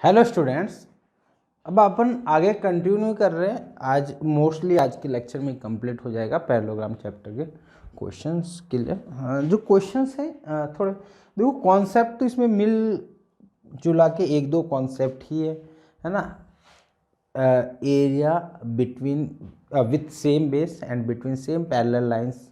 Hello students. अब अपन आगे continue कर रहे हैं। आज मोस्टली आज के लेक्चर में कंप्लीट हो जाएगा पैरेललोग्राम चैप्टर के क्वेश्चंस के लिए। जो क्वेश्चंस हैं थोड़े देखो, कॉन्सेप्ट तो इसमें मिल जुला के एक दो कॉन्सेप्ट ही है ना। Area between with same base and between same parallel lines,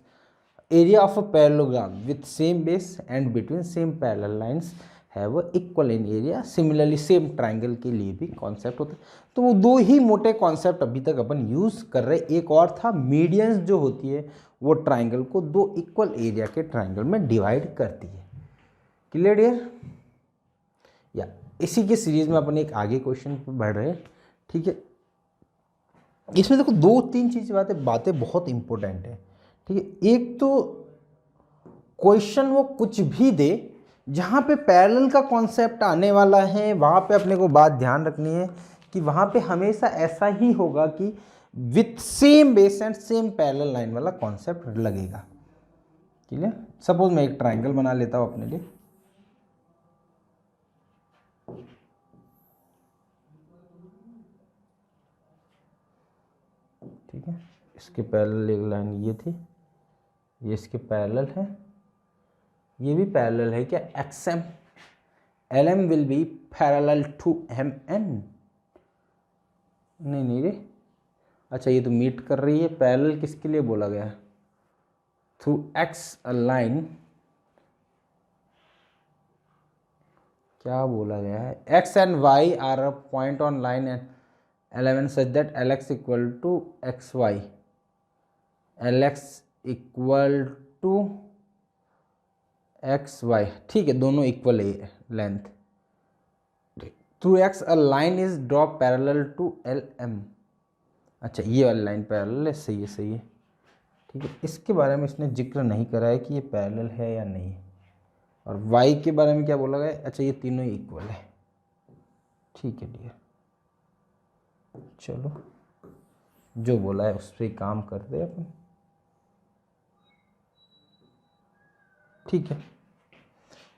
area of a parallelogram with same base and between same parallel lines have equal in area. Similarly same triangle के लिए भी कॉन्सेप्ट होता है। तो वो दो ही मोटे कॉन्सेप्ट अभी तक अपन यूज़ कर रहे। एक और था मीडियंस जो होती है वो ट्राइंगल को दो इक्वल एरिया के ट्राइंगल में डिवाइड करती है। Clear dear? या इसी के सीरीज में अपन एक आगे क्वेश्चन पर बढ़ रहे हैं। ठीक है, इसमें देखो दो तीन चीज बातें बहुत इंपॉर्टेंट है। ठीक है, एक तो क्वेश्चन वो कुछ भी दे, जहाँ पे पैरेलल का कॉन्सेप्ट आने वाला है वहाँ पे अपने को बात ध्यान रखनी है कि वहाँ पे हमेशा ऐसा ही होगा कि with same base and same parallel line वाला कॉन्सेप्ट लगेगा। क्लियर? सपोज मैं एक ट्राइंगल बना लेता हूँ अपने लिए। ठीक है, इसके पैरेलल एक लाइन ये थी, ये इसके पैरेलल है, ये भी पैरेलल है क्या? XM LM will be parallel to MN। नहीं रे, अच्छा ये तो मीट कर रही है। पैरेलल किसके लिए बोला गया है? थ्रू X अ लाइन, क्या बोला गया है? X and Y are a point on line and LM such that LX equal to XY, LX equal to XY। ठीक है, दोनों इक्वल है length. Through X a line is draw parallel to LM। अच्छा ये वाली line parallel है, सही है सही है। ठीक है, इसके बारे में इसने जिक्र नहीं करा है कि ये पैरेलल है या नहीं। और Y के बारे में क्या बोला गया? अच्छा ये तीनों ही इक्वल है। ठीक है डियर, चलो जो बोला है उस पर काम करते हैं अपन। ठीक है,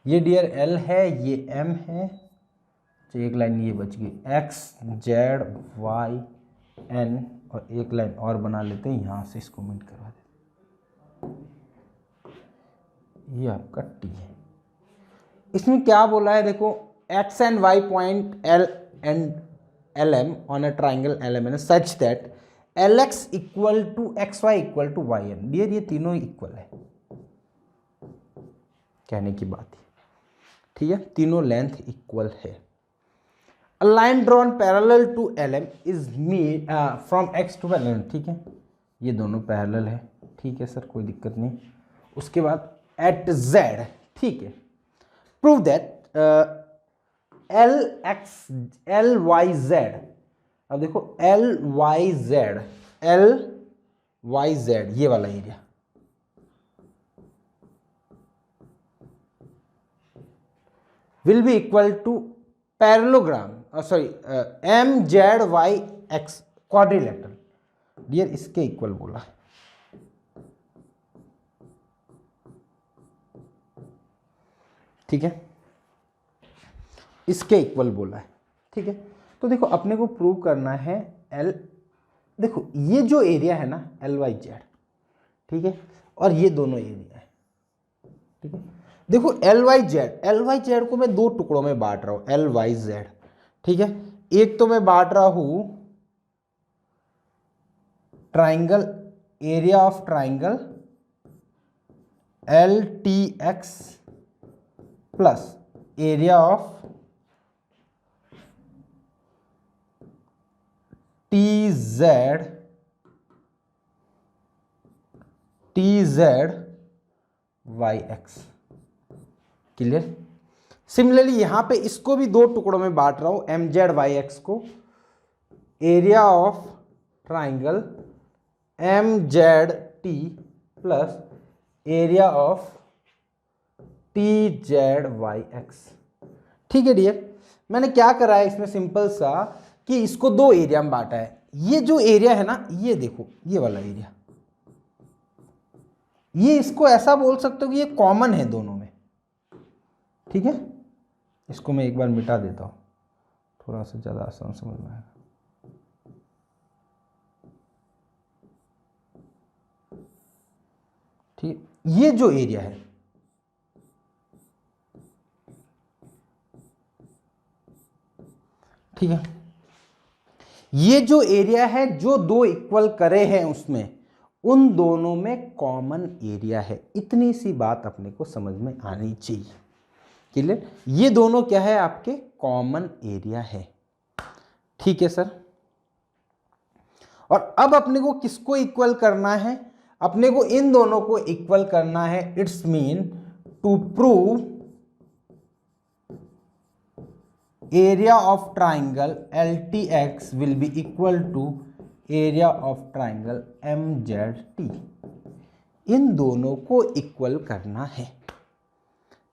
ये डियर L है, ये M है। तो एक लाइन ये बच गई X Z Y N, और एक लाइन और बना लेते हैं यहाँ से, इसको मिट करवा देते हैं। ये आपका T है। इसमें क्या बोला है देखो, X and Y point L and LM on a triangle LMN such that LX equal to XY equal to YN। Dear ये तीनों इक्वल है, कहने की बात है। ठीक है, तीनों लेंथ इक्वल है। A line drawn parallel to LM is made from X to LM। ठीक है, ये दोनों पैरेलल है। ठीक है सर, कोई दिक्कत नहीं। उसके बाद at Z, ठीक है, प्रूव दैट LY Z। अब देखो LY Z ये वाला area will be equal to parallelogram MZYX quadrilateral. Dear इसके इक्वल बोला है। ठीक है, इसके इक्वल बोला है। ठीक है, तो देखो अपने को प्रूव करना है देखो ये जो एरिया है ना LYZ, ठीक है, और ये दोनों एरिया है। ठीक है, देखो LYZ को मैं दो टुकड़ों में बांट रहा हूं, LYZ। ठीक है, एक तो मैं बांट रहा हूं triangle, area of triangle LTX plus area of TZYX। Clear? Similarly यहां पे इसको भी दो टुकड़ों में बांट रहा हूं, MZYX को, area of triangle MZT plus area of TZYX। ठीक है डियर, मैंने क्या करा है इसमें सिंपल सा कि इसको दो एरिया में बांटा है। ये जो एरिया है ना, ये देखो ये वाला एरिया, ये इसको ऐसा बोल सकते हो कि ये कॉमन है दोनों में। ठीक है, इसको मैं एक बार मिटा देता हूं, थोड़ा सा ज़्यादा आसान समझ में आएगा। ठीक है, ये जो एरिया है, ठीक है, ये जो एरिया है जो दो इक्वल करे हैं उसमें, उन दोनों में कॉमन एरिया है। इतनी सी बात अपने को समझ में आनी चाहिए। क्लियर? ये दोनों क्या है? आपके कॉमन एरिया है। ठीक है सर। और अब अपने को किसको इक्वल करना है? अपने को इन दोनों को इक्वल करना है। It's mean to prove area of triangle LTX will be equal to area of triangle MZT। इन दोनों को इक्वल करना है।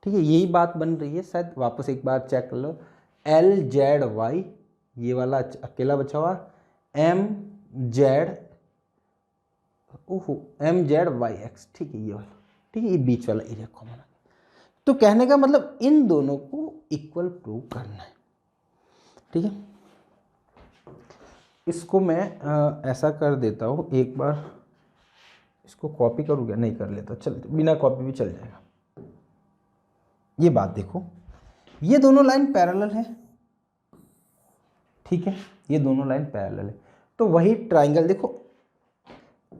ठीक है, यही बात बन रही है। शायद वापस एक बार चेक कर लो। LZY ये वाला अकेला बचा हुआ, MZYX। ठीक है, ये वाला, ठीक है, ये बीच वाला एरिया कॉमन है। तो कहने का मतलब इन दोनों को इक्वल प्रूव करना है। ठीक है, इसको मैं ऐसा कर देता हूँ, एक बार इसको कॉपी करूँ क्या? नहीं कर लेता, चल बिना कॉपी भी चल जाएगा। ये बात देखो, ये दोनों लाइन पैरेलल है। ठीक है, ये दोनों लाइन पैरेलल है। तो वही ट्राइंगल देखो,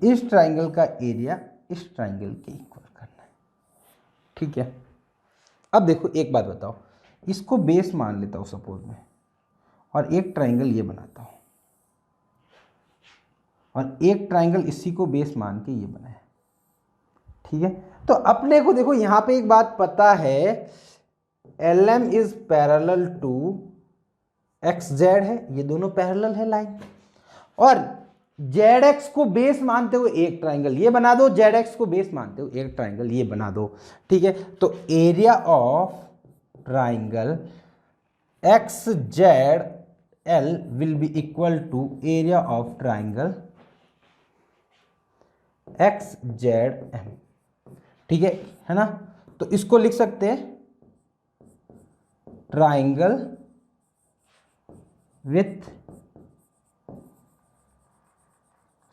इस ट्राइंगल का एरिया इस ट्राइंगल के इक्वल करना है। ठीक है, अब देखो एक बात बताओ, इसको बेस मान लेता हूँ सपोज में, और एक ट्राइंगल ये बनाता हूं, और एक ट्राइंगल इसी को बेस मान के ये बनाया। ठीक है, तो अपने को देखो यहां पे एक बात पता है, LM is parallel to XZ है, ये दोनों पैरेलल है लाइन, और ZX को बेस मानते हुए एक ट्राइंगल ये बना दो, ZX को बेस मानते हुए एक ट्राइंगल ये बना दो। ठीक है, तो area of triangle XZL will be equal to area of triangle XZM। ठीक है ना? तो इसको लिख सकते हैं triangle with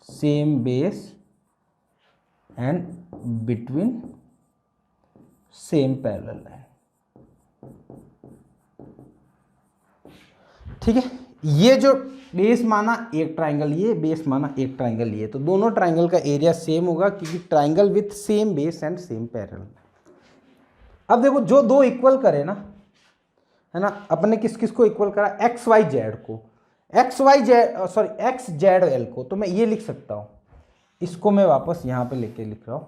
same base and between same parallel line. ठीक है, ये जो बेस माना एक ट्राइंगल, ये बेस माना एक ट्राइंगल, ये तो दोनों ट्राइंगल का एरिया सेम होगा, क्योंकि triangle with same base and same parallel. अब देखो जो दो इक्वल करे ना, है ना, अपने किस किस को इक्वल करा? XYZ को, XZL को। तो मैं ये लिख सकता हूं, इसको मैं वापस यहां पे लेके लिख रहा हूं।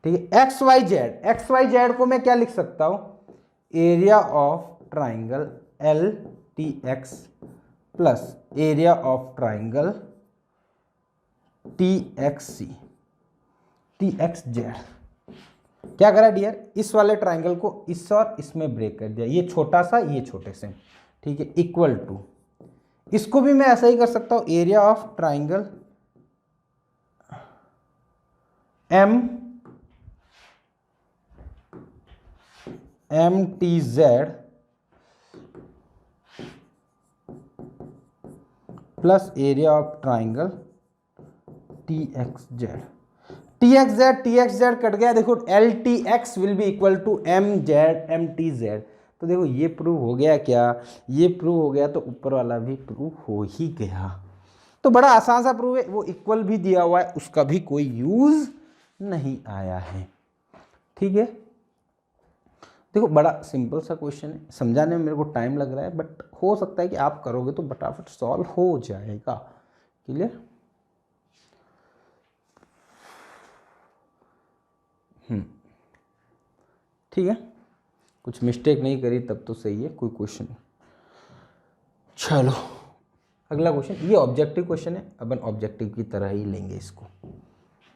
ठीक है, XYZ को मैं क्या लिख सकता हूं? Area of triangle LTX plus area of triangle TXZ। क्या करा डियर? इस वाले ट्राइंगल को इस और इसमें ब्रेक कर दिया, ये छोटा सा ये छोटे से। ठीक है, इक्वल टू, इसको भी मैं ऐसा ही कर सकता हूं, area of triangle MTZ plus area of triangle TXZ cut गया। देखो LTX will be equal to MTZ। तो देखो ये प्रूव हो गया क्या? ये प्रूव हो गया, तो ऊपर वाला भी प्रूव हो ही गया। तो बड़ा आसान सा प्रूव है, वो इक्वल भी दिया हुआ है, उसका भी कोई यूज नहीं आया है। ठीक है, देखो बड़ा सिंपल सा क्वेश्चन है, समझाने में मेरे को टाइम लग रहा है, बट हो सकता है कि आप करोगे तो फटाफट सॉल्व हो जाएगा। क्लियर? ठीक है, कुछ मिस्टेक नहीं करी तब तो सही है, कोई क्वेश्चन। चलो अगला क्वेश्चन, ये ऑब्जेक्टिव क्वेश्चन है, अपन ऑब्जेक्टिव की तरह ही लेंगे इसको।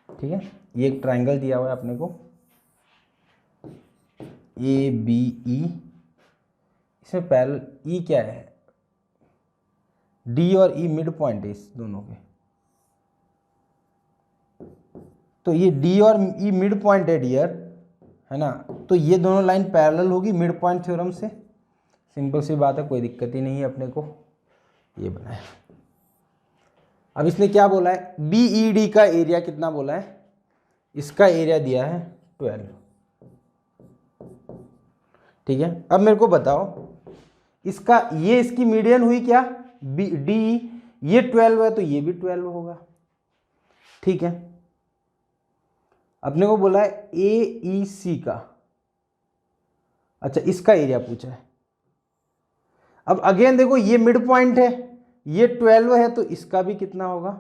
ठीक है, ये एक ट्राइंगल दिया हुआ है अपने को ABE, इसमें पैरेलल E क्या है? D और E मिड पॉइंट है इस दोनों के, तो ये D और E मिड पॉइंट है डियर, है ना? तो ये दोनों लाइन पैरेलल होगी मिड पॉइंट थ्योरम से। सिंपल सी बात है, कोई दिक्कत ही नहीं है अपने को। ये बनाया। अब इसने क्या बोला है, BED का एरिया कितना बोला है, इसका एरिया दिया है 12। ठीक है, अब मेरे को बताओ इसका, ये इसकी मीडियन हुई क्या, डी, ये 12 है तो ये भी 12 होगा। ठीक है, अपने को बोला है AEC का, अच्छा इसका एरिया पूछा है। अब अगेन देखो ये मिड पॉइंट है, ये 12 है तो इसका भी कितना होगा,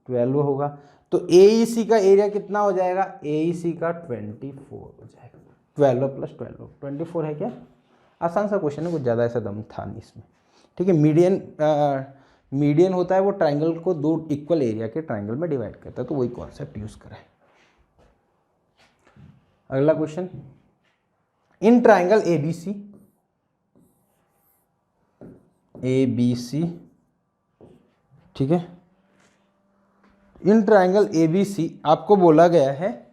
12 होगा। तो AEC का एरिया कितना हो जाएगा, AEC का 24 हो जाएगा। 12 + 12 24 है क्या। आसान सा क्वेश्चन है, कुछ ज़्यादा ऐसा दम था नहीं इसमें। ठीक है, मीडियन होता है वो ट्राइंगल को दो इक्वल एरिया के ट्राइंगल में डिवाइड करता है, तो वही कॉन्सेप्ट यूज करा है। अगला क्वेश्चन, इन ट्राइंगल ABC, ठीक है, इन ट्राइंगल ABC आपको बोला गया है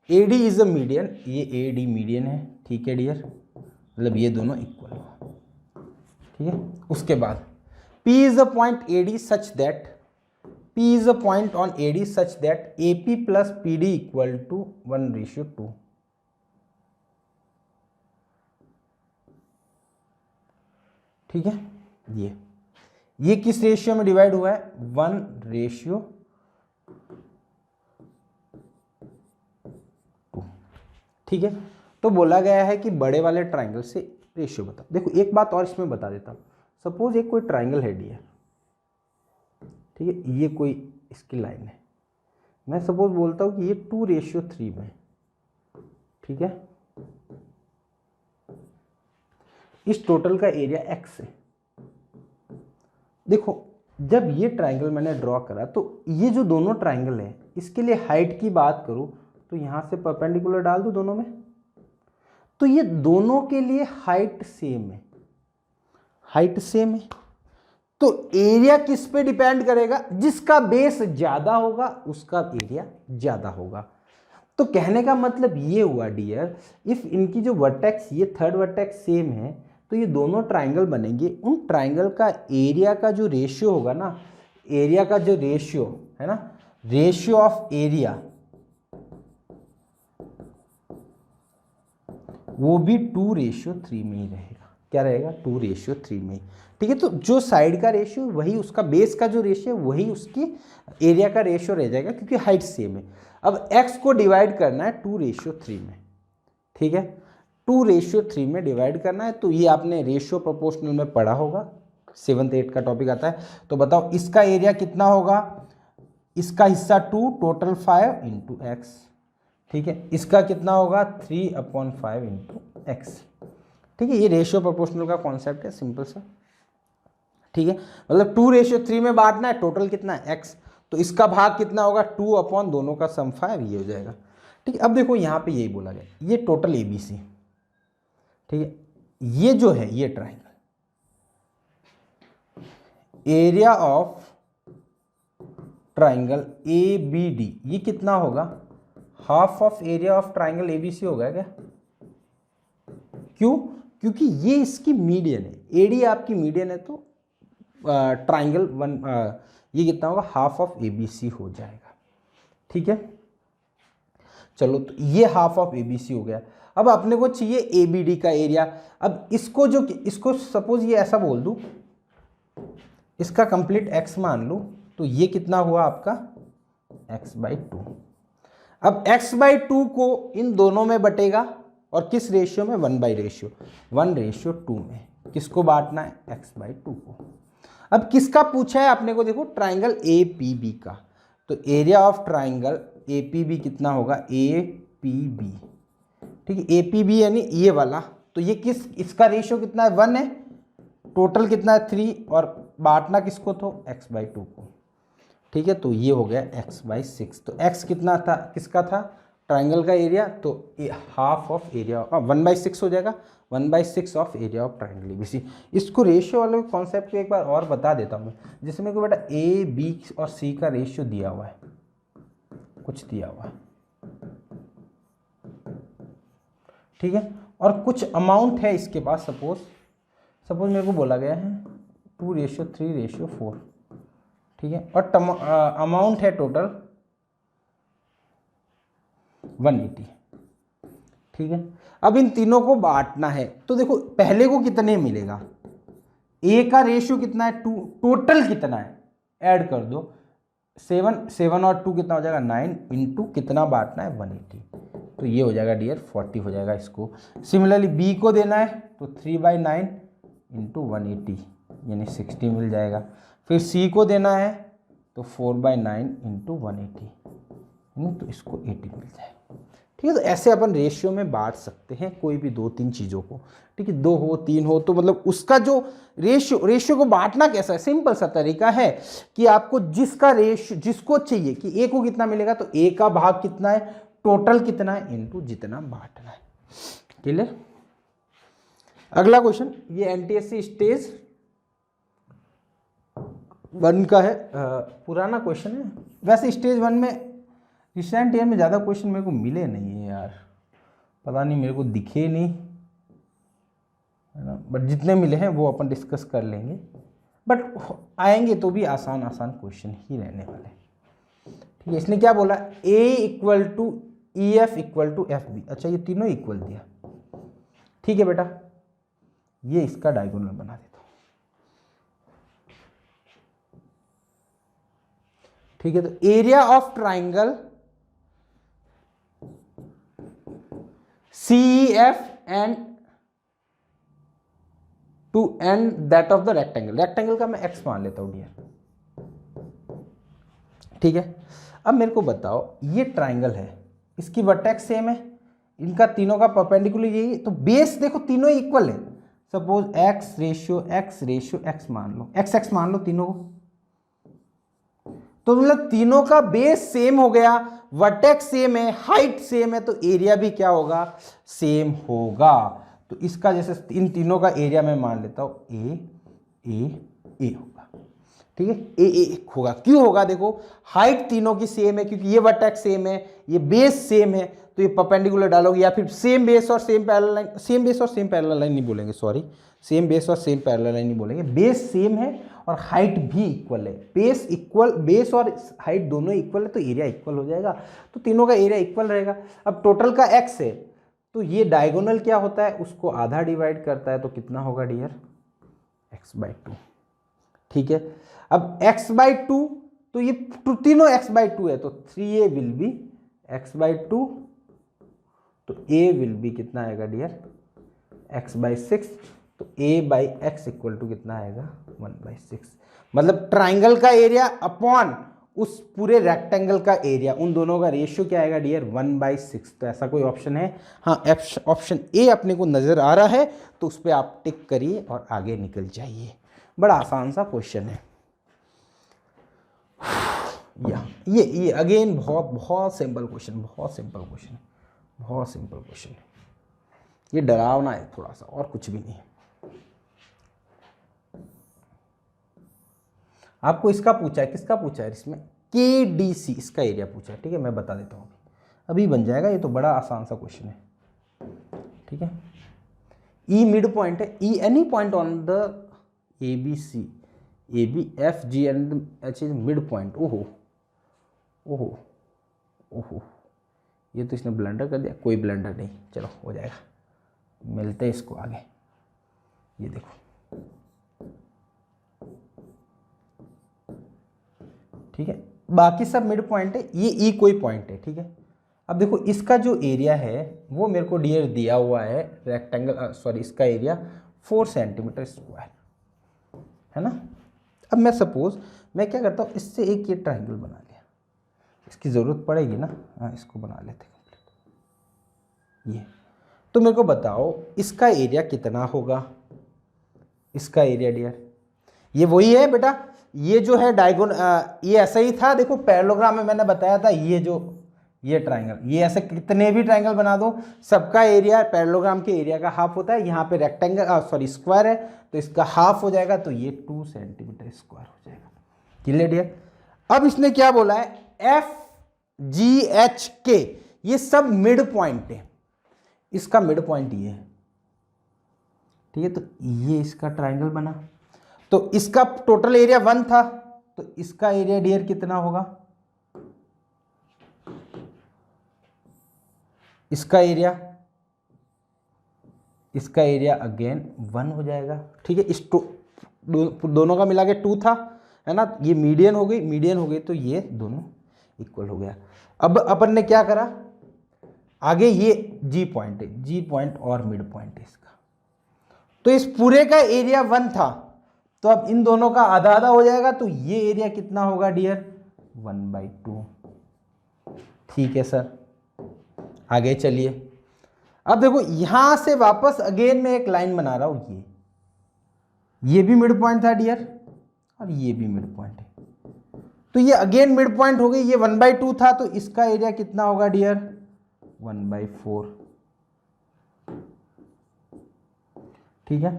AD इज अ मीडियन, ये AD मीडियन है। ठीक है डियर, मतलब ये दोनों इक्वल हो। ठीक है, उसके बाद P is a point AD such that, P is a point on AD such that AP + PD = 1:2। ठीक है, ये किस रेशियो में डिवाइड हुआ है, 1:2। ठीक है, तो बोला गया है कि बड़े वाले ट्राइंगल से रेशियो बता। देखो एक बात और इसमें बता देता हूँ, सपोज एक कोई ट्राइंगल है डी है, ठीक है, ये कोई इसकी लाइन है, मैं सपोज बोलता हूँ कि ये 2:3 में। ठीक है, इस टोटल का एरिया x है। देखो जब ये ट्राइंगल मैंने ड्रॉ करा तो ये जो दोनों ट्राइंगल है इसके लिए हाइट की बात करूं तो यहां से परपेंडिकुलर डाल दूं दोनों में, तो ये दोनों के लिए हाइट सेम है, हाइट सेम है। तो एरिया किस पे डिपेंड करेगा, जिसका बेस ज्यादा होगा उसका एरिया ज्यादा होगा। तो कहने का मतलब ये हुआ डियर, इफ इनकी जो वर्टेक्स, ये थर्ड वर्टेक्स सेम है तो ये दोनों ट्राइंगल बनेंगे, उन ट्राइंगल का एरिया का जो रेशियो होगा ना, एरिया का जो रेशियो है ना, रेशियो ऑफ एरिया, वो भी 2:3 में ही रहेगा। क्या रहेगा, 2:3 में ही। ठीक है, तो जो साइड का रेशियो वही उसका बेस का जो रेशियो वही उसकी एरिया का रेशियो रह जाएगा, क्योंकि हाइट सेम है। अब x को डिवाइड करना है 2:3 में। ठीक है, 2:3 में डिवाइड करना है, तो ये आपने रेशियो प्रोपोर्शनल में पढ़ा होगा, 7th 8th का टॉपिक आता है। तो बताओ इसका एरिया कितना होगा, इसका हिस्सा 2, टोटल 5 × x। ठीक है, इसका कितना होगा 3/5 × x। ठीक है, ये रेशियो प्रोपोर्शनल का कॉन्सेप्ट है, सिंपल सा। ठीक है, मतलब 2:3 में बांटना है, टोटल कितना है x, तो इसका भाग कितना होगा 2 दोनों का सम 5, ये हो जाएगा। ठीक है, अब देखो यहाँ पे यही बोला गया, ये टोटल ABC। ठीक है, ये जो है ये triangle, area of triangle ABD ये कितना होगा, half of area of triangle ABC होगा क्या। क्यों, क्योंकि ये इसकी मीडियन है, AD आपकी मीडियन है, तो ट्राइंगल ये कितना होगा, हाफ ऑफ ABC हो जाएगा। ठीक है, चलो तो ये हाफ ऑफ ABC हो गया। अब अपने को चाहिए ABD का एरिया। अब इसको सपोज ये ऐसा बोल दूं, इसका कंप्लीट x मान लूं, तो ये कितना हुआ आपका x/2। अब x/2 को इन दोनों में बटेगा, और किस रेशियो में, 1/2 में। किसको बांटना है, x/2 को। अब किसका पूछा है अपने को, देखो ट्राइंगल APB का, तो एरिया ऑफ ट्राइंगल APB कितना होगा, APB। ठीक है, APB यानी ये वाला, तो ये इसका रेशियो कितना है, 1 है, टोटल कितना है 3, और बांटना किसको तो x/2 को। ठीक है, तो ये हो गया x/6। तो x कितना था, किसका था, ट्राइंगल का एरिया, तो हाफ ऑफ एरिया 1/6 हो जाएगा, 1/6 of area of triangle ABC। इसको रेशियो वाले कॉन्सेप्ट को एक बार और बता देता हूँ, जिसमें कि बेटा A, B और C का रेशियो दिया हुआ है, कुछ दिया हुआ है। ठीक है, और कुछ अमाउंट है इसके पास, सपोज सपोज मेरे को बोला गया है 2:3:4, ठीक है, और अमाउंट है टोटल 180, ठीक है। अब इन तीनों को बांटना है, तो देखो पहले को कितने मिलेगा, ए का रेशियो कितना है 2, टोटल कितना है ऐड कर दो, 7 और 2 कितना हो जाएगा 9 इंटू कितना बांटना है 180, तो ये हो जाएगा डियर 40 हो जाएगा इसको। सिमिलरली बी को देना है तो 3/9 इंटू 180 यानी 60 मिल जाएगा। फिर सी को देना है तो 4/9 इंटू 180 तो इसको 80 मिल जाएगा, ठीक है। तो ऐसे अपन रेशियो में बांट सकते हैं कोई भी 2-3 चीज़ों को, ठीक है, 2 हो 3 हो, तो मतलब उसका जो रेशियो को बांटना कैसा है, सिंपल सा तरीका है कि आपको जिसका रेशियो जिसको चाहिए कि ए को कितना मिलेगा तो ए का भाग कितना है, टोटल कितना है इनटू जितना बांटना है। क्लियर। अगला क्वेश्चन, ये एनटीएससी स्टेज 1 का है, पुराना क्वेश्चन है वैसे। स्टेज 1 में रिसेंट ईयर में ज़्यादा क्वेश्चन मेरे को मिले नहीं है यार, पता नहीं मेरे को दिखे नहीं, है ना, बट जितने मिले हैं वो अपन डिस्कस कर लेंगे, बट आएंगे तो भी आसान आसान क्वेश्चन ही रहने वाले, ठीक है। इसने क्या बोला, A equal to E F equal to F B, अच्छा ये तीनों इक्वल दिया, ठीक है बेटा, ये इसका डायगोनल बना देता हूँ, ठीक है। तो area of triangle CEF and two and that of the rectangle का मैं x मान लेता हूं डियर, ठीक है। अब मेरे को बताओ ये ट्राइंगल है, इसकी वर्टेक्स सेम है, इनका तीनों का परपेंडिकुलर यही है, तो बेस देखो तीनों इक्वल है। सपोज x रेशियो x मान लो, x मान लो तीनों को, तो मतलब तीनों का बेस सेम हो गया, वर्टेक्स सेम है, हाइट सेम है, तो एरिया भी क्या होगा, सेम होगा। तो इसका जैसे इन तीनों का एरिया मैं मान लेता हूं ए होगा, ठीक है, ए होगा। क्यों होगा, देखो हाइट तीनों की सेम है क्योंकि ये वर्टेक्स सेम है, ये बेस सेम है, तो ये परपेंडिकुलर डालोगे, या फिर सेम बेस और same parallel line, same base और सेम पैरेलल लाइन नहीं बोलेंगे, सॉरी, सेम बेस और सेम पैरेलल लाइन नहीं बोलेंगे, बेस सेम है और हाइट भी इक्वल है, बेस और हाइट दोनों इक्वल है, तो एरिया इक्वल हो जाएगा, तो तीनों का एरिया इक्वल रहेगा। अब टोटल का x है, तो ये डायगोनल क्या होता है, उसको आधा डिवाइड करता है, तो कितना होगा डियर, x/2, ठीक है। अब x/2, तो ये तीनों x/2 है, तो 3a विल बी x/2, तो a विल बी कितना आएगा डियर, x/6, तो a/x इक्वल टू कितना आएगा 1/6, मतलब ट्राइंगल का एरिया अपॉन उस पूरे रेक्टेंगल का एरिया, उन दोनों का रेशियो क्या आएगा डियर 1/6। तो ऐसा कोई ऑप्शन है, हाँ ऑप्शन ए अपने को नजर आ रहा है, तो उस पर आप टिक करिए और आगे निकल जाइए, बड़ा आसान सा क्वेश्चन है। या ये अगेन बहुत सिंपल क्वेश्चन, बहुत सिंपल क्वेश्चन है, ये डरावना है थोड़ा सा और कुछ भी नहीं है। आपको इसका पूछा है, किसका पूछा है, इसमें KDC इसका एरिया पूछा है, ठीक है, मैं बता देता हूँ अभी बन जाएगा, ये तो बड़ा आसान सा क्वेश्चन है, ठीक है। E मिड पॉइंट है, E any point on the ABC AB F G and H is mid point. ओहो, ये तो इसने ब्लंडर कर दिया, कोई ब्लंडर नहीं, चलो हो जाएगा, मिलते हैं इसको आगे। ये देखो, ठीक है, बाकी सब मिड पॉइंट है, ये ई कोई पॉइंट है, ठीक है। अब देखो इसका जो एरिया है वो मेरे को डियर दिया हुआ है, रेक्टेंगल सॉरी इसका एरिया 4 सेंटीमीटर स्क्वायर है ना। अब मैं सपोज मैं क्या करता हूँ, इससे एक ये ट्राइंगल बना लिया, इसकी ज़रूरत पड़ेगी ना, हाँ इसको बना लेते कंप्लीट। ये तो मेरे को बताओ इसका एरिया कितना होगा, इसका एरिया डियर ये वही है बेटा, ये जो है डायगोन ये ऐसा ही था, देखो पैरेललोग्राम में मैंने बताया था, ये ट्राइंगल, ये ऐसे कितने भी ट्राइंगल बना दो, सबका एरिया पैरेललोग्राम के एरिया का हाफ होता है। यहाँ पे रेक्टेंगल सॉरी स्क्वायर है, तो इसका हाफ हो जाएगा, तो ये 2 सेंटीमीटर स्क्वायर हो जाएगा। Clear dear. अब इसने क्या बोला है, FGHK ये सब मिड पॉइंट है, इसका मिड पॉइंट ये है, ठीक है, तो ये इसका ट्राइंगल बना, तो इसका टोटल एरिया 1 था, तो इसका एरिया डियर कितना होगा, इसका एरिया अगेन 1 हो जाएगा। ठीक है, इस दोनों का मिला के 2 था, है ना, ये मीडियन हो गई, तो ये दोनों इक्वल हो गया। अब अपन ने क्या करा, आगे ये जी पॉइंट है, जी पॉइंट और मिड पॉइंट है इसका, तो इस पूरे का एरिया 1 था, तो अब इन दोनों का आधा आधा हो जाएगा, तो ये एरिया कितना होगा डियर, 1/2। ठीक है सर, आगे चलिए। अब देखो यहां से वापस अगेन मैं एक लाइन बना रहा हूं, ये भी मिड पॉइंट था डियर, और ये भी मिड पॉइंट है, तो ये अगेन मिड पॉइंट हो गई, ये 1/2 था, तो इसका एरिया कितना होगा डियर, 1/4। ठीक है,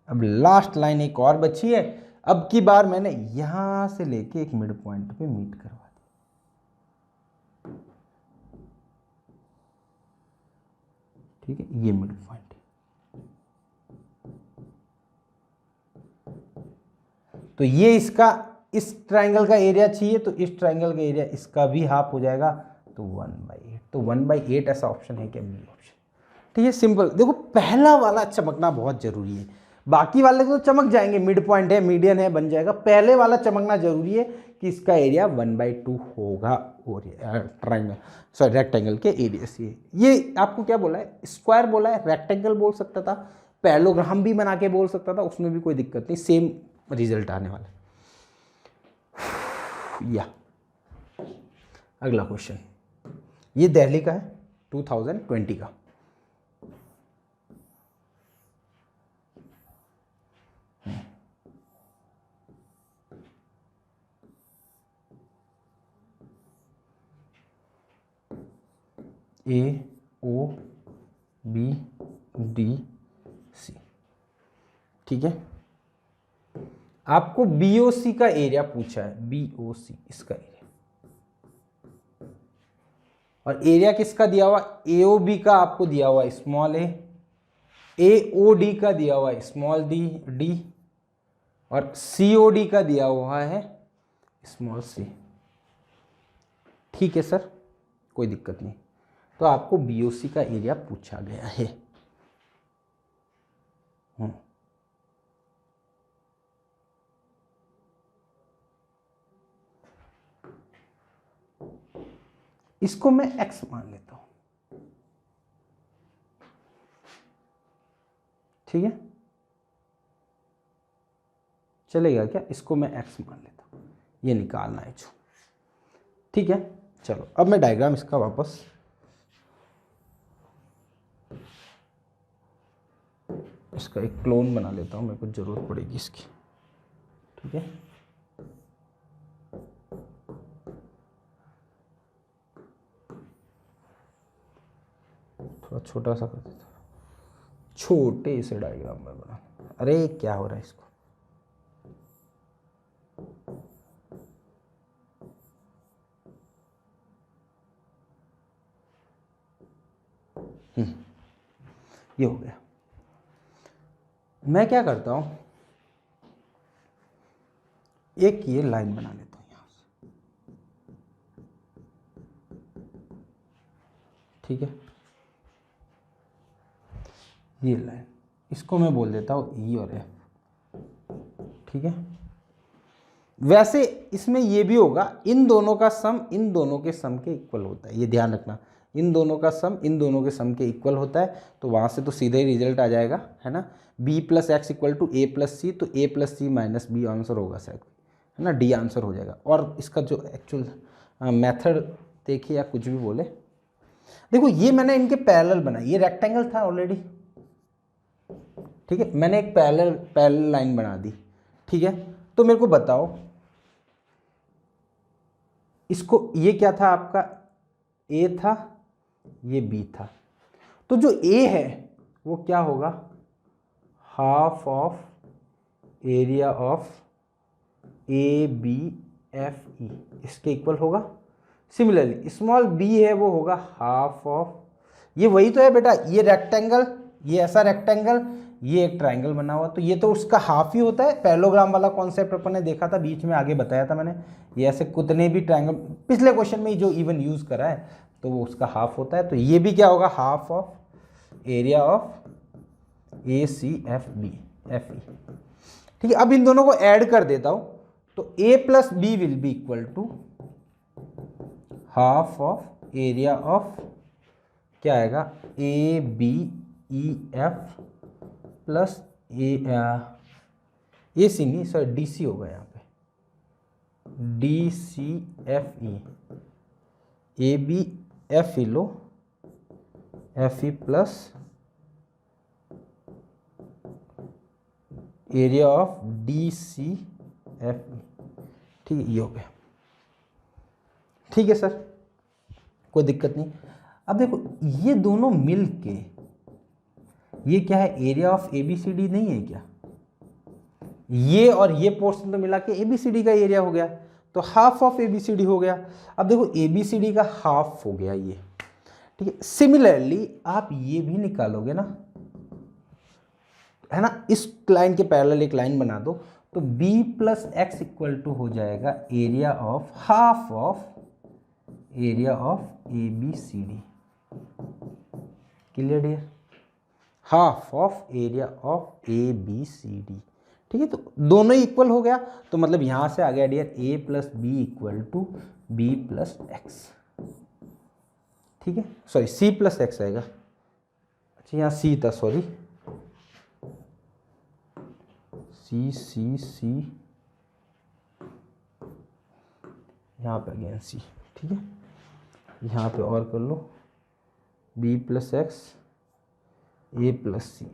अब लास्ट लाइन एक और बची है, अब की बार मैंने यहां से लेके एक मिड पॉइंट पे मीट करवा दिया। ठीक है, ये मिड पॉइंट है, तो ये इसका, इस ट्राइंगल का एरिया चाहिए, तो इस ट्राइंगल का एरिया इसका भी हाफ हो जाएगा, तो 1/8। तो 1/8 ऐसा ऑप्शन है क्या, बी ऑप्शन। ठीक है, सिंपल। देखो पहला वाला चमकना बहुत जरूरी है, बाकी वाले तो चमक जाएंगे, मिड पॉइंट है, मीडियन है, बन जाएगा, पहले वाला चमकना जरूरी है कि इसका एरिया 1/2 होगा, और ट्राइंगल सॉरी रेक्टेंगल के एरिया से। ये आपको क्या बोला है, स्क्वायर बोला है, रेक्टेंगल बोल सकता था, पैरेललोग्राम भी बना के बोल सकता था, उसमें भी कोई दिक्कत नहीं, सेम रिजल्ट आने वाला। या अगला क्वेश्चन, ये दिल्ली का है, 2020 का। A O B D C। ठीक है, आपको BOC का एरिया पूछा है, BOC इसका एरिया, और एरिया किसका दिया हुआ, AOB का आपको दिया हुआ स्मॉल a, AOD का दिया हुआ स्मॉल d, और COD का दिया हुआ है स्मॉल c। ठीक है सर, कोई दिक्कत नहीं, तो आपको BOC का एरिया पूछा गया है। इसको मैं x मान लेता हूं। ठीक है, चलेगा क्या, इसको मैं x मान लेता हूं, ये निकालना है जो। ठीक है, चलो अब मैं डायग्राम इसका वापस इसका एक क्लोन बना लेता हूं, मेरे को जरूरत पड़ेगी इसकी। ठीक है, थोड़ा छोटा सा कर देता हूं, छोटे से डायग्राम में बना। अरे क्या हो रहा है इसको, ये हो गया। मैं क्या करता हूं, एक ये लाइन बना लेता हूं यहां से। ठीक है, ये लाइन, इसको मैं बोल देता हूं ई और एफ। ठीक है, वैसे इसमें ये भी होगा, इन दोनों का सम इन दोनों के सम के इक्वल होता है, ये ध्यान रखना, इन दोनों का सम इन दोनों के सम के इक्वल होता है, तो वहां से तो सीधे ही रिजल्ट आ जाएगा, है ना, b + x = a + c, तो a + c - b आंसर होगा शायद, है ना, डी आंसर हो जाएगा। और इसका जो एक्चुअल मेथड देखिए या कुछ भी बोले, देखो ये मैंने इनके पैरेलल बनाई, ये रेक्टेंगल था ऑलरेडी। ठीक है, मैंने एक पैरेलल लाइन बना दी। ठीक है, तो मेरे को बताओ इसको, ये क्या था आपका, a था, ये b था, तो जो a है वो क्या होगा, half of area of ABFE, इसके इक्वल होगा। सिमिलरली स्मॉल b है वो होगा हाफ ऑफ, ये वही तो है बेटा, ये रेक्टेंगल, ये ऐसा रेक्टेंगल, ये एक ट्राइंगल बना हुआ, तो ये तो उसका हाफ ही होता है। पैरेललोग्राम वाला कॉन्सेप्ट अपन ने देखा था, बीच में आगे बताया था मैंने। ये ऐसे कितने भी ट्राइंगल पिछले क्वेश्चन में जो इवन यूज़ करा है, तो वो उसका हाफ होता है। तो ये भी क्या होगा, half of area of ACFB FE। ठीक है, अब इन दोनों को ऐड कर देता हूँ, तो A plus B will be equal to half of area of क्या आएगा, ABEF प्लस AC नहीं, सॉरी DC होगा यहाँ पे, DCFE। ABFE लो, FE plus area of DCFE। ठीक है, ये हो गया। ठीक है सर, कोई दिक्कत नहीं। अब देखो ये दोनों मिल के ये क्या है, एरिया ऑफ ABCD नहीं है क्या? ये और ये पोर्शन तो मिला के ABCD का एरिया हो गया, तो हाफ ऑफ ABCD हो गया। अब देखो ABCD का हाफ हो गया ये, ठीक है। सिमिलरली आप ये भी निकालोगे ना, है ना, इस लाइन के पैरेलल एक लाइन बना दो, तो B plus x equal to हो जाएगा area of half of area of ABCD। Clear dear? Half of area of ABCD। ठीक है, तो दोनों ही इक्वल हो गया, तो मतलब यहां से आ गया dear A plus B equal to B plus x. ठीक है, सॉरी C प्लस एक्स आएगा। अच्छा यहाँ C था, सॉरी, C यहाँ पे अगेन C। ठीक है, यहाँ पे और कर लो B plus X A plus C,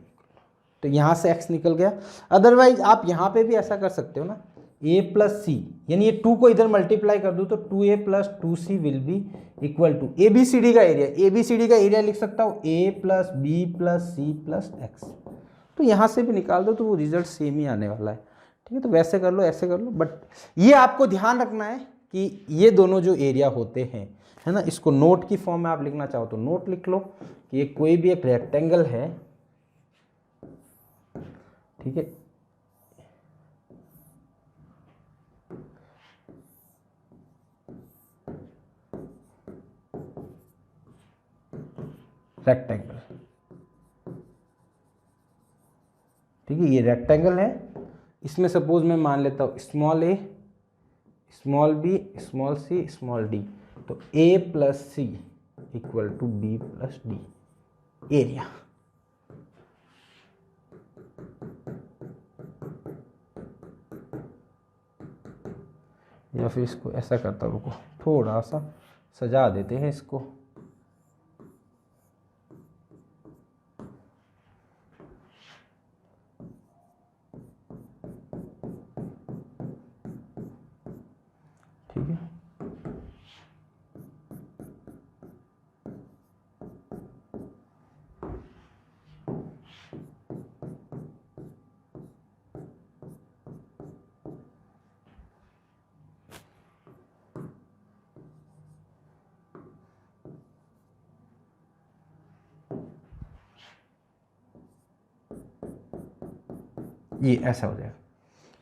तो यहाँ से x निकल गया। अदरवाइज आप यहाँ पे भी ऐसा कर सकते हो ना, A प्लस सी, यानी ये 2 को इधर मल्टीप्लाई कर दूँ तो 2A plus 2C will be equal to ABCD का एरिया। ABCD का एरिया लिख सकता हूँ A plus B plus C plus x, तो यहाँ से भी निकाल दो तो वो रिजल्ट सेम ही आने वाला है। ठीक है, तो वैसे कर लो, ऐसे कर लो, बट ये आपको ध्यान रखना है कि ये दोनों जो एरिया होते हैं, है ना, इसको नोट की फॉर्म में आप लिखना चाहो तो नोट लिख लो कि ये कोई भी एक रेक्टेंगल है, ठीक है, रेक्टेंगल, ठीक है, ये रेक्टेंगल है। इसमें सपोज मैं मान लेता हूँ small a, small b, small c, small d, तो a plus C equal to b plus D area. या फिर इसको ऐसा करता हूँ, रुको थोड़ा सा सजा देते हैं इसको। ठीक है, ये ऐसा हो जाएगा।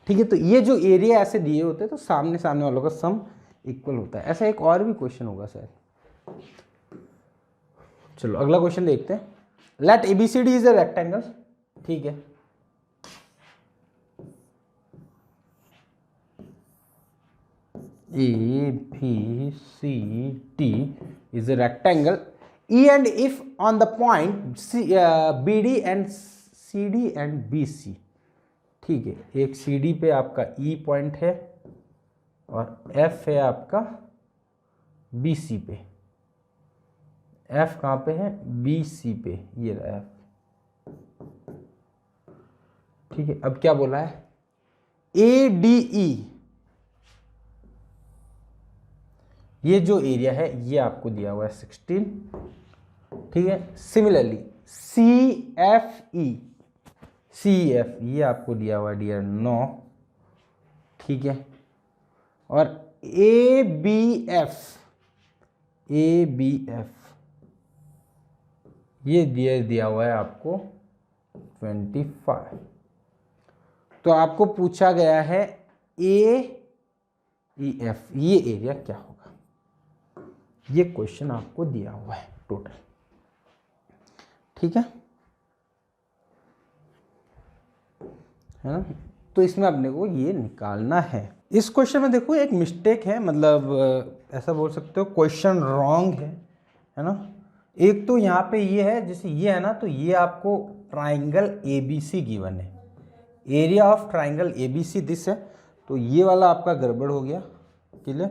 ठीक है, तो ये जो एरिया ऐसे दिए होते हैं तो सामने सामने वालों का सम इक्वल होता है। ऐसा एक और भी क्वेश्चन होगा शायद। चलो अगला क्वेश्चन देखते हैं। Let ABCD is a rectangle. ठीक है, ABCD is a rectangle E and if on the point BD and CD and BC। ठीक है, एक CD पे आपका E पॉइंट है और F है आपका BC पे। F कहाँ पे है, BC पे, ये रहा F। ठीक है, अब क्या बोला है, ADE, ये जो एरिया है ये आपको दिया हुआ है 16। ठीक है, सिमिलरली CF ये आपको दिया हुआ है डियर 9। ठीक है, और ABF ये दिया हुआ है आपको 25। तो आपको पूछा गया है AEF, ये एरिया क्या होगा, ये क्वेश्चन आपको दिया हुआ है टोटल, ठीक है ना। तो इसमें अपने को ये निकालना है। इस क्वेश्चन में देखो एक मिस्टेक है, मतलब ऐसा बोल सकते हो क्वेश्चन रॉन्ग है ना। एक तो यहाँ पे ये है, जैसे ये है ना, तो ये आपको ट्राइंगल ABC गिवन है, area of triangle ABC this है, तो ये वाला आपका गड़बड़ हो गया, क्लियर।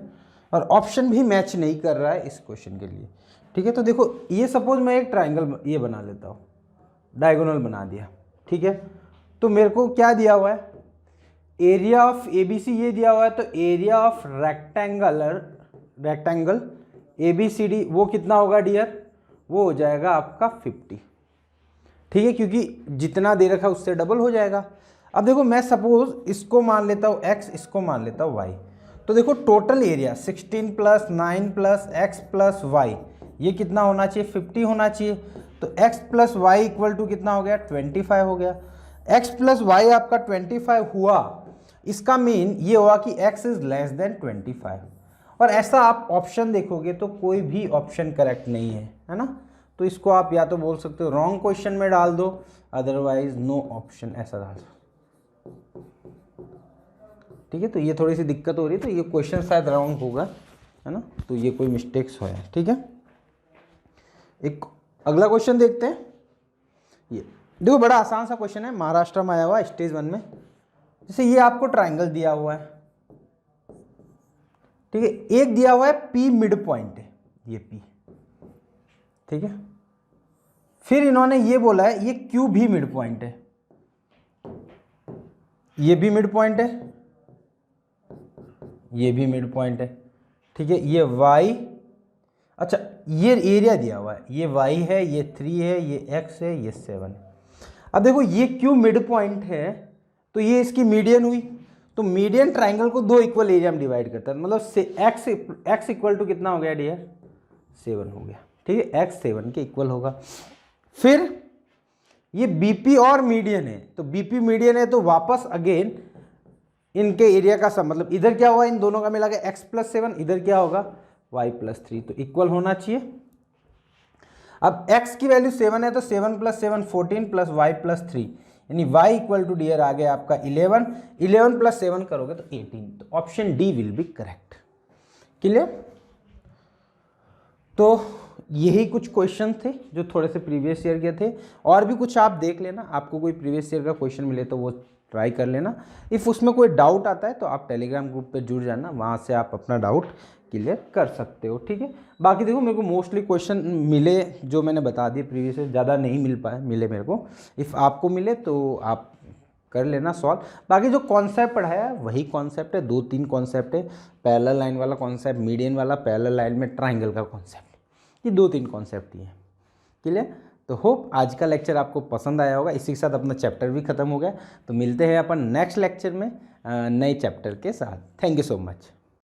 और ऑप्शन भी मैच नहीं कर रहा है इस क्वेश्चन के लिए, ठीक है। तो देखो ये सपोज मैं एक ट्राइंगल ये बना लेता हूँ, डायगोनल बना दिया, ठीक है। तो मेरे को क्या दिया हुआ है, एरिया ऑफ ABC ये दिया हुआ है, तो एरिया ऑफ रेक्टेंगल ABCD वो कितना होगा डियर, वो हो जाएगा आपका 50, ठीक है, क्योंकि जितना दे रखा है उससे डबल हो जाएगा। अब देखो मैं सपोज इसको मान लेता हूँ x, इसको मान लेता हूँ y, तो देखो टोटल एरिया 16 + 9 + x + y ये कितना होना चाहिए, 50 होना चाहिए। तो x + y = कितना हो गया, 25 हो गया। x + y आपका 25 हुआ, इसका मीन ये हुआ कि x इज लेस देन 25। और ऐसा आप ऑप्शन देखोगे तो कोई भी ऑप्शन करेक्ट नहीं है ना। तो इसको आप या तो बोल सकते हो रॉन्ग क्वेश्चन में डाल दो, अदरवाइज नो ऑप्शन ऐसा डाल दो, ठीक है। तो ये थोड़ी सी दिक्कत हो रही है, तो ये क्वेश्चन शायद रॉन्ग होगा, है ना, तो ये कोई मिस्टेक्स हुआ है, ठीक है। एक अगला क्वेश्चन देखते हैं। ये देखो बड़ा आसान सा क्वेश्चन है, महाराष्ट्र में आया हुआ स्टेज 1 में। जैसे ये आपको ट्राइंगल दिया हुआ है, ठीक है, एक दिया हुआ है P मिड पॉइंट है, ये P, ठीक है। फिर इन्होंने ये बोला है ये Q भी मिड पॉइंट है, ये भी मिड पॉइंट है, ये भी मिड पॉइंट है, ठीक है। ये y, अच्छा ये एरिया दिया हुआ है, ये y है, ये 3 है, ये x है, ये 7 है। अब देखो ये Q मिड पॉइंट है, तो ये इसकी मीडियन हुई, तो मीडियन ट्राइंगल को 2 इक्वल एरिया में डिवाइड करता है, मतलब x = कितना हो गया डियर, 7 हो गया, ठीक है। x 7 के इक्वल होगा। फिर ये BP और मीडियन है, तो BP मीडियन है, तो वापस अगेन इनके एरिया का सम, मतलब इधर क्या हुआ, इन दोनों का मिला के x + 7, इधर क्या होगा y + 3, तो इक्वल होना चाहिए। अब x की वैल्यू 7 है, तो 7 + 7 14 + y + 3, यानी y = डियर आ गया आपका 11, 11 + 7 करोगे तो 18, तो option D will be correct, clear. तो यही कुछ क्वेश्चन थे जो थोड़े से प्रीवियस ईयर के थे, और भी कुछ आप देख लेना, आपको कोई प्रीवियस ईयर का क्वेश्चन मिले तो वो ट्राई कर लेना। इफ़ उसमें कोई डाउट आता है तो आप टेलीग्राम ग्रुप पे जुड़ जाना, वहाँ से आप अपना डाउट क्लियर कर सकते हो, ठीक है। बाकी देखो मेरे को मोस्टली क्वेश्चन मिले जो मैंने बता दिए प्रीवियस ईयर, ज़्यादा नहीं मिल पाए, मिले मेरे को। इफ़ आपको मिले तो आप कर लेना सॉल्व। बाकी जो कॉन्सेप्ट पढ़ाया है वही कॉन्सेप्ट है, 2-3 कॉन्सेप्ट है, पैरेलल लाइन वाला कॉन्सेप्ट, मीडियन वाला, पैरेलल लाइन में ट्राइंगल का कॉन्सेप्ट, ये 2-3 कॉन्सेप्ट ही हैं, क्लियर। तो होप आज का लेक्चर आपको पसंद आया होगा। इसी के साथ अपना चैप्टर भी खत्म हो गया, तो मिलते हैं अपन नेक्स्ट लेक्चर में नए चैप्टर के साथ। Thank you so much.